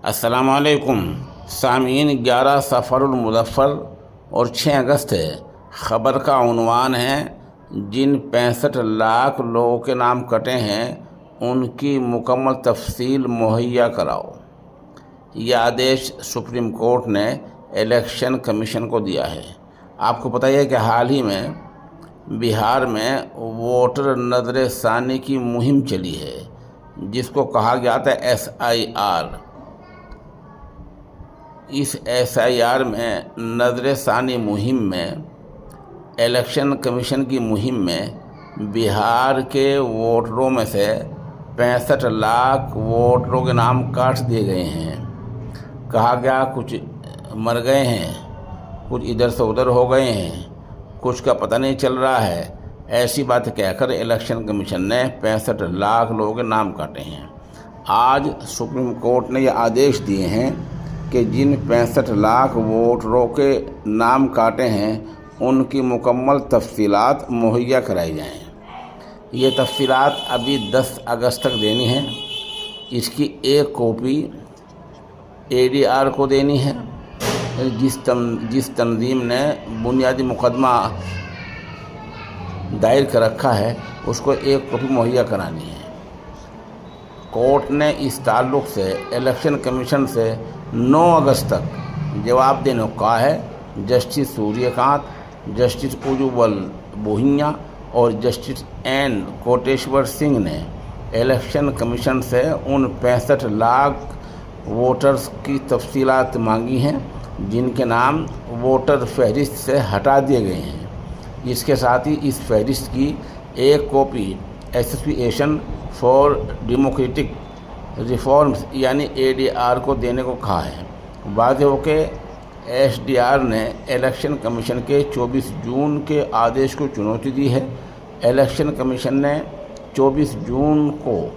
अस्सलाम वालेकुम सामीन। 11 सफ़रुल-मुज़फ़्फ़र और 6 अगस्त है। ख़बर का उन्वान है, जिन 65 लाख लोगों के नाम कटे हैं उनकी मुकम्मल तफसील मुहैया कराओ। यह आदेश सुप्रीम कोर्ट ने इलेक्शन कमीशन को दिया है। आपको पता है कि हाल ही में बिहार में वोटर नज़र सानी की मुहिम चली है, जिसको कहा गया था SIR। इस SIR में नज़र सानी मुहिम में, इलेक्शन कमीशन की मुहिम में बिहार के वोटरों में से 65 लाख वोटरों के नाम काट दिए गए हैं। कहा गया कुछ मर गए हैं, कुछ इधर से उधर हो गए हैं, कुछ का पता नहीं चल रहा है। ऐसी बात कहकर इलेक्शन कमीशन ने 65 लाख लोगों के नाम काटे हैं। आज सुप्रीम कोर्ट ने यह आदेश दिए हैं कि जिन 65 लाख वोटरों के नाम काटे हैं उनकी मुकम्मल तफसीलात मुहैया कराई जाएँ। ये तफसीलात अभी 10 अगस्त तक देनी है। इसकी एक कॉपी ADR को देनी है। जिस तंजीम ने बुनियादी मुकदमा दायर कर रखा है उसको एक कॉपी मुहैया करानी है। कोर्ट ने इस ताल्लुक़ से इलेक्शन कमीशन से 9 अगस्त तक जवाब देने को कहा है। जस्टिस सूर्यकांत, जस्टिस उज्ज्वल बोहिया और जस्टिस N कोटेश्वर सिंह ने इलेक्शन कमीशन से उन 65 लाख वोटर्स की तफसीलात मांगी हैं जिनके नाम वोटर फहरिस्त से हटा दिए गए हैं। इसके साथ ही इस फहरिस्त की एक copy association for democratic reforms यानी ADR को देने को कहा है। वाज़ेह हो के SDR ने इलेक्शन कमीशन के 24 जून के आदेश को चुनौती दी है। इलेक्शन कमीशन ने 24 जून को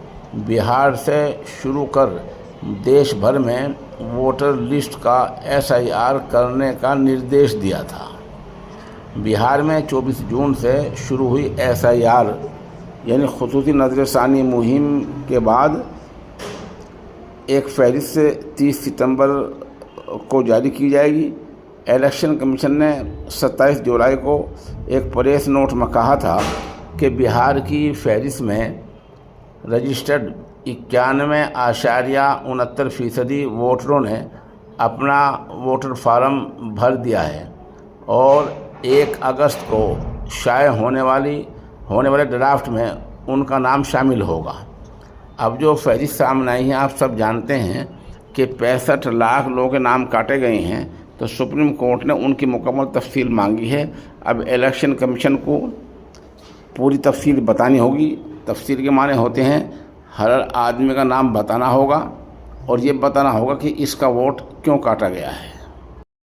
बिहार से शुरू कर देश भर में वोटर लिस्ट का SIR करने का निर्देश दिया था। बिहार में 24 जून से शुरू हुई SIR यानी ख़ुसूसी नज़रसानी मुहिम के बाद एक फहरिस्त 30 सितंबर को जारी की जाएगी। इलेक्शन कमीशन ने 27 जुलाई को एक प्रेस नोट में कहा था कि बिहार की फहरिस्त में रजिस्टर्ड 91.69% वोटरों ने अपना वोटर फार्म भर दिया है और 1 अगस्त को शाये होने वाले ड्राफ्ट में उनका नाम शामिल होगा। अब जो फहरिस्त सामने आई है, आप सब जानते हैं कि 65 लाख लोगों के नाम काटे गए हैं, तो सुप्रीम कोर्ट ने उनकी मुकम्मल तफसील मांगी है। अब इलेक्शन कमीशन को पूरी तफसील बतानी होगी। तफसील के माने होते हैं हर आदमी का नाम बताना होगा और ये बताना होगा कि इसका वोट क्यों काटा गया है।